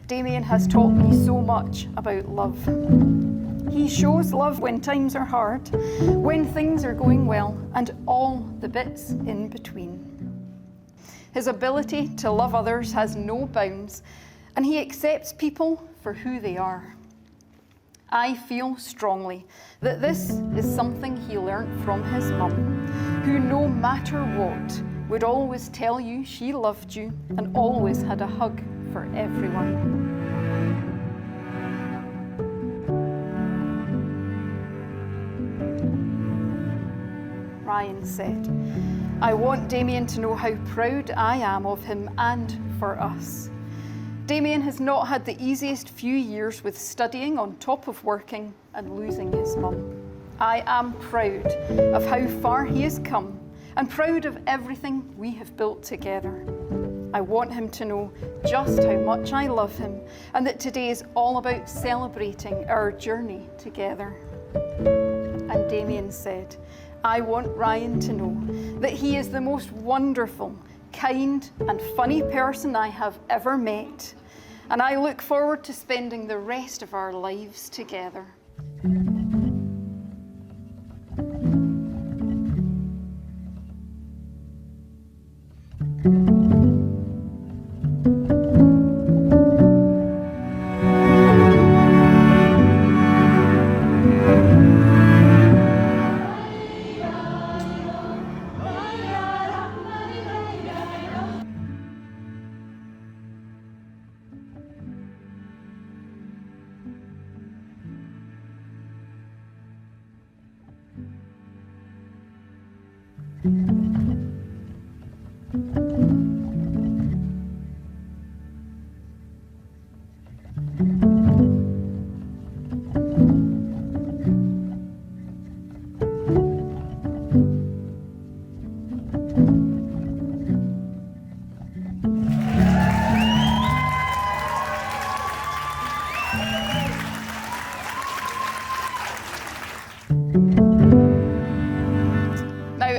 Damien has taught me so much about love. He shows love when times are hard, when things are going well, and all the bits in between. His ability to love others has no bounds, and he accepts people for who they are. I feel strongly that this is something he learnt from his mum, who no matter what would always tell you she loved you and always had a hug for everyone. Ryan said, "I want Damien to know how proud I am of him and for us. Damien has not had the easiest few years with studying on top of working and losing his mum. I am proud of how far he has come and proud of everything we have built together. I want him to know just how much I love him and that today is all about celebrating our journey together." And Damien said, "I want Ryan to know that he is the most wonderful, kind and funny person I have ever met, and I look forward to spending the rest of our lives together."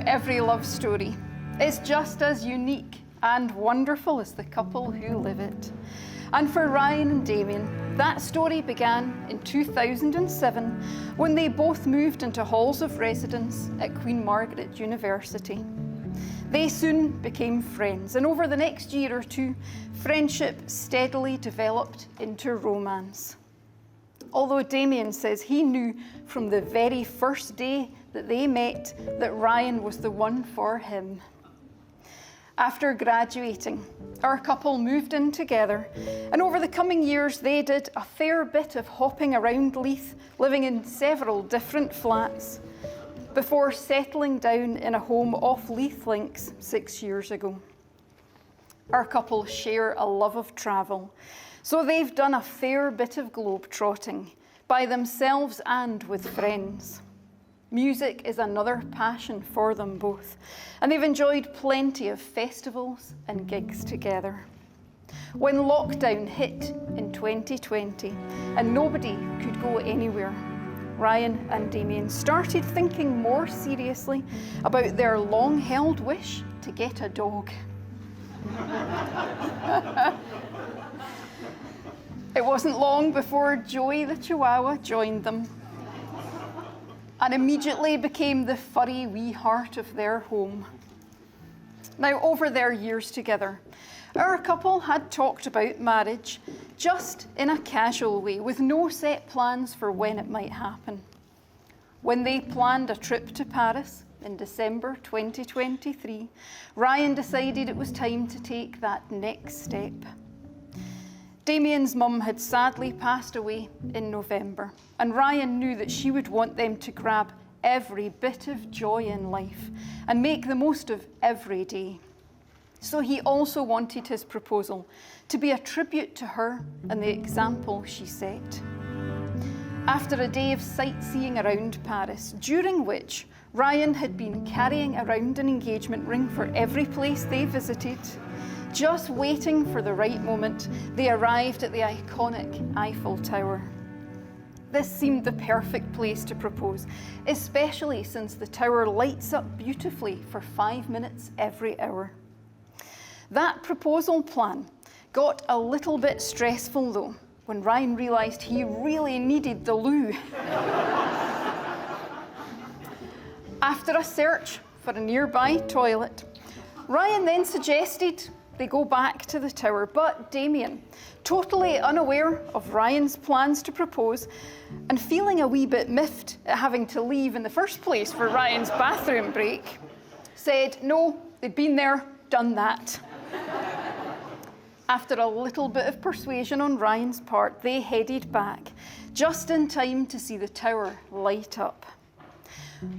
Every love story is just as unique and wonderful as the couple who live it. And for Ryan and Damien, that story began in 2007 when they both moved into halls of residence at Queen Margaret University. They soon became friends, and over the next year or two, friendship steadily developed into romance. Although Damien says he knew from the very first day that they met that Ryan was the one for him. After graduating, our couple moved in together, and over the coming years they did a fair bit of hopping around Leith, living in several different flats, before settling down in a home off Leith Links 6 years ago. Our couple share a love of travel, so they've done a fair bit of globe-trotting, by themselves and with friends. Music is another passion for them both, and they've enjoyed plenty of festivals and gigs together. When lockdown hit in 2020 and nobody could go anywhere, Ryan and Damien started thinking more seriously about their long-held wish to get a dog. It wasn't long before Joey the Chihuahua joined them and immediately became the furry wee heart of their home. Now, over their years together, our couple had talked about marriage just in a casual way, with no set plans for when it might happen. When they planned a trip to Paris in December 2023, Ryan decided it was time to take that next step. Damien's mum had sadly passed away in November, and Ryan knew that she would want them to grab every bit of joy in life and make the most of every day. So he also wanted his proposal to be a tribute to her and the example she set. After a day of sightseeing around Paris, during which Ryan had been carrying around an engagement ring for every place they visited, just waiting for the right moment, they arrived at the iconic Eiffel Tower. This seemed the perfect place to propose, especially since the tower lights up beautifully for 5 minutes every hour. That proposal plan got a little bit stressful though, when Ryan realised he really needed the loo. After a search for a nearby toilet, Ryan then suggested they go back to the tower, but Damien, totally unaware of Ryan's plans to propose and feeling a wee bit miffed at having to leave in the first place for Ryan's bathroom break, said no, they'd been there, done that. After a little bit of persuasion on Ryan's part, they headed back, just in time to see the tower light up.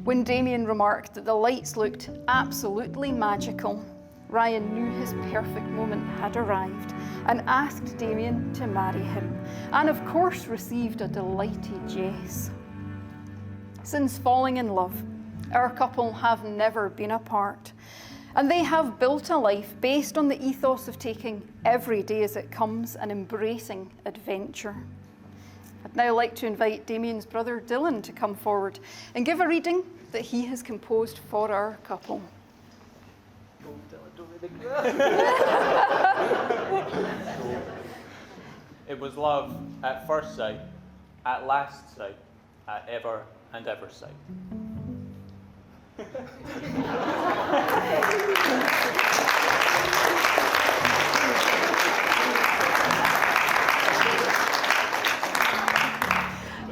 When Damien remarked that the lights looked absolutely magical, Ryan knew his perfect moment had arrived and asked Damien to marry him, and of course received a delighted yes. Since falling in love, our couple have never been apart, and they have built a life based on the ethos of taking every day as it comes and embracing adventure. I'd now like to invite Damien's brother Dylan to come forward and give a reading that he has composed for our couple. It was love at first sight, at last sight, at ever and ever sight.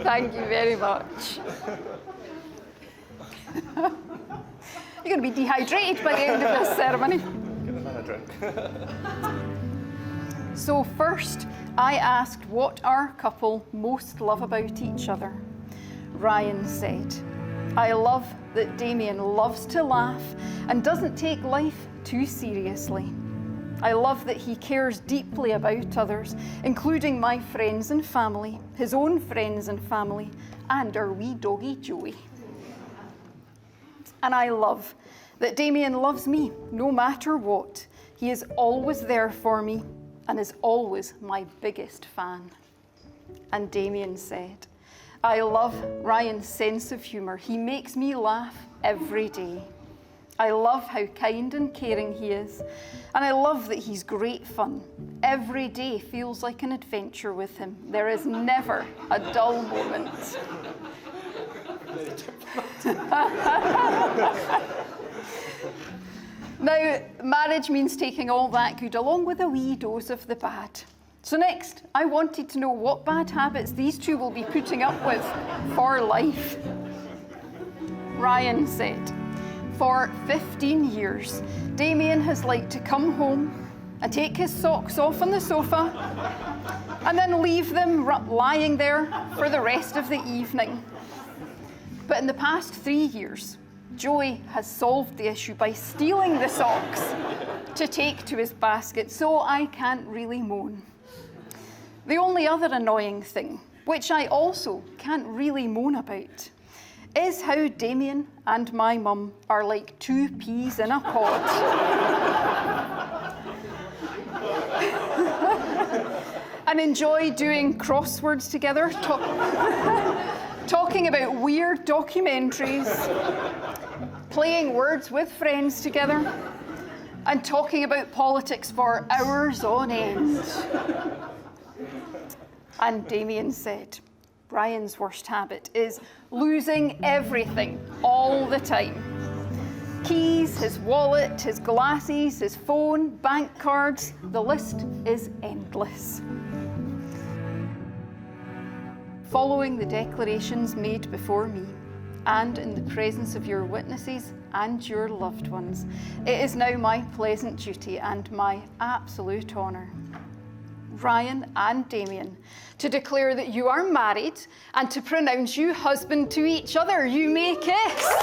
Thank you very much. You're going to be dehydrated by the end of this ceremony. Get another drink. So first, I asked what our couple most love about each other. Ryan said, I love that Damien loves to laugh and doesn't take life too seriously. I love that he cares deeply about others, including my friends and family, his own friends and family, and our wee doggy Joey. And I love that Damien loves me no matter what. He is always there for me and is always my biggest fan. And Damien said, I love Ryan's sense of humour. He makes me laugh every day. I love how kind and caring he is, and I love that he's great fun. Every day feels like an adventure with him. There is never a dull moment. Now, marriage means taking all that good along with a wee dose of the bad. So next, I wanted to know what bad habits these two will be putting up with for life. Ryan said, for 15 years, Damien has liked to come home and take his socks off on the sofa and then leave them lying there for the rest of the evening. But in the past 3 years, Joey has solved the issue by stealing the socks to take to his basket, so I can't really moan. The only other annoying thing, which I also can't really moan about, is how Damien and my mum are like two peas in a pod. And enjoy doing crosswords together, talking about weird documentaries, playing words with friends together, and talking about politics for hours on end. And Damien said, Ryan's worst habit is losing everything all the time. Keys, his wallet, his glasses, his phone, bank cards, the list is endless. Following the declarations made before me, and in the presence of your witnesses and your loved ones, it is now my pleasant duty and my absolute honour, Ryan and Damien, to declare that you are married and to pronounce you husband to each other. You may kiss.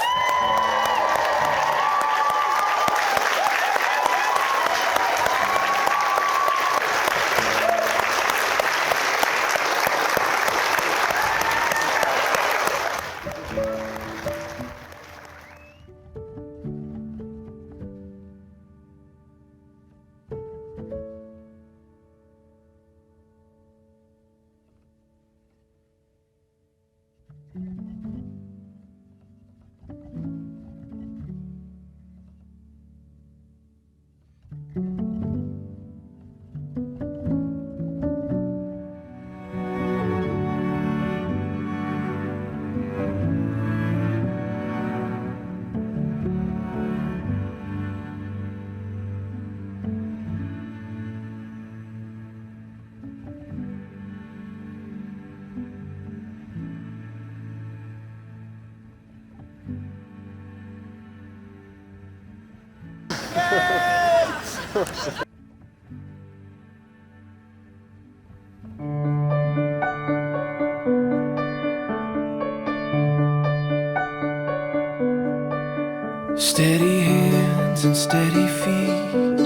Steady hands and steady feet,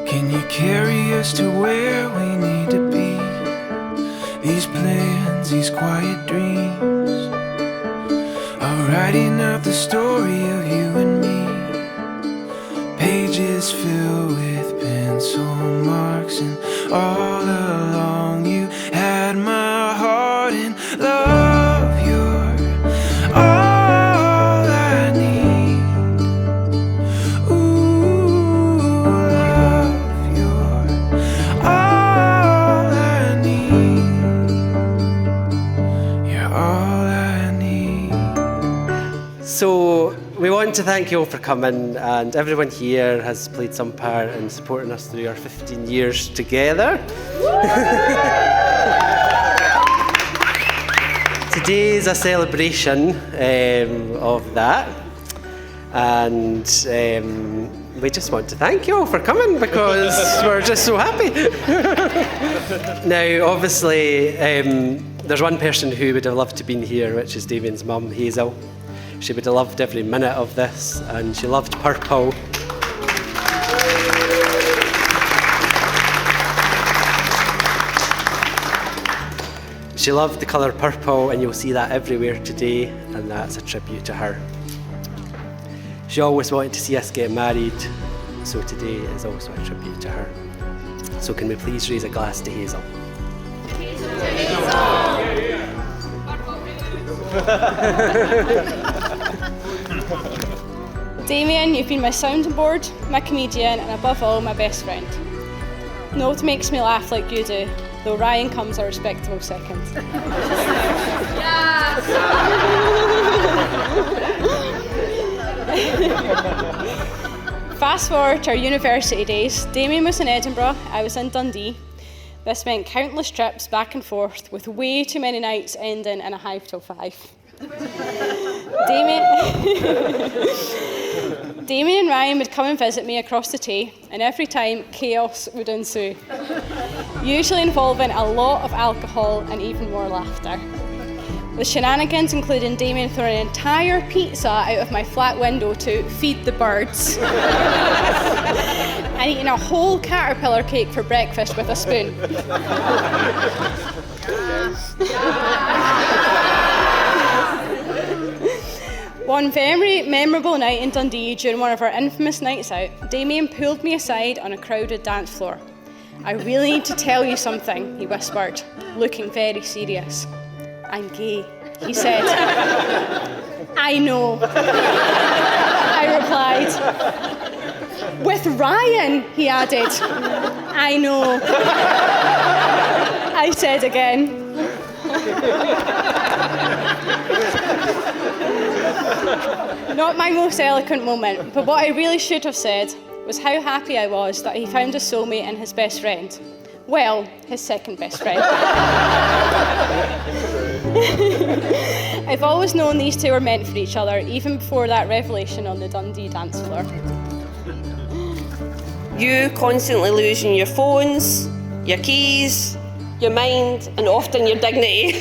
can you carry us to where we need to be? These plans, these quiet dreams, are writing out the story of you and me. Pages filled with pencil marks, and all along you had my heart in love. You're all I need. Ooh, love, you're all I need. You're all I need. So we want to thank you all for coming, and everyone here has played some part in supporting us through our 15 years together. Today is a celebration of that, and we just want to thank you all for coming because we're just so happy. Now, obviously, there's one person who would have loved to been here, which is Damien's mum, Hazel. She would have loved every minute of this, and she loved purple. She loved the colour purple, and you'll see that everywhere today, and that's a tribute to her. She always wanted to see us get married, so today is also a tribute to her. So can we please raise a glass to Hazel? Damien, you've been my sounding board, my comedian, and above all, my best friend. No one makes me laugh like you do, though Ryan comes a respectable second. Fast forward to our university days. Damien was in Edinburgh, I was in Dundee. This meant countless trips back and forth, with way too many nights ending in a hive till 5. Damien and Ryan would come and visit me across the Tay, and every time, chaos would ensue, usually involving a lot of alcohol and even more laughter. With shenanigans including Damien throwing an entire pizza out of my flat window to feed the birds, and eating a whole caterpillar cake for breakfast with a spoon. One very memorable night in Dundee during one of our infamous nights out, Damien pulled me aside on a crowded dance floor. "I really need to tell you something," he whispered, looking very serious. "I'm gay," he said. "I know," I replied. "With Ryan," he added. "I know," I said again. Not my most eloquent moment, but what I really should have said was how happy I was that he found a soulmate in his best friend. Well, his second best friend. I've always known these two were meant for each other, even before that revelation on the Dundee dance floor. You constantly losing your phones, your keys, your mind, and often your dignity.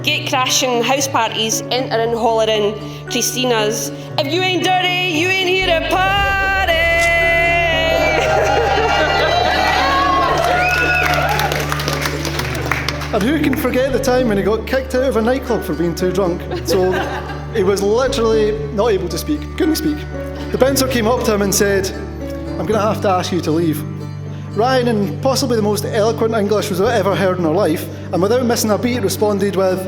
Gate crashing, house parties, entering, hollering, Christina's, "If you ain't dirty, you ain't here to party!" And who can forget the time when he got kicked out of a nightclub for being too drunk? So he was literally not able to speak, couldn't speak. The bouncer came up to him and said, "I'm going to have to ask you to leave." Ryan, in possibly the most eloquent English we've ever heard in our life, and without missing a beat, responded with,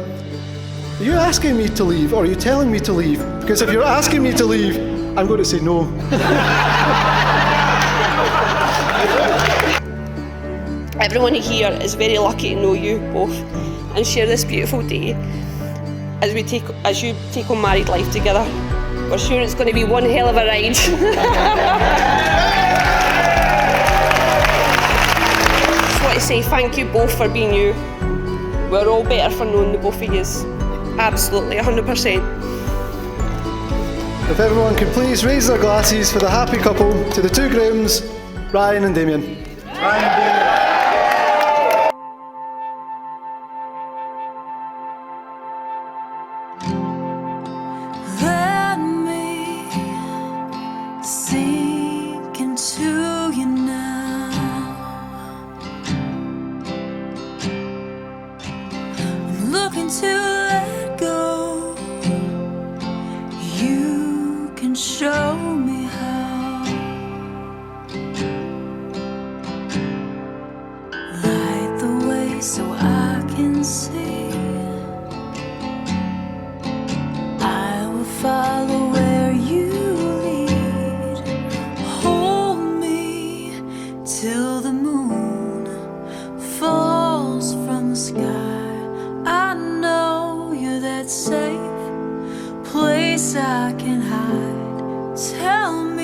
"Are you asking me to leave, or are you telling me to leave? Because if you're asking me to leave, I'm going to say no." Everyone here is very lucky to know you both and share this beautiful day as you take on married life together. We're sure it's going to be one hell of a ride. Just want to say thank you both for being you. We're all better for knowing the both of you. Absolutely, 100%. If everyone could please raise their glasses for the happy couple, to the two grooms, Ryan and Damien. Let me sink into you now. I'm looking to let go. You can show me how. Light the way so I can see. I will follow where you lead. Hold me till the moon falls from the sky. I know you're that safe place I can hide. Tell me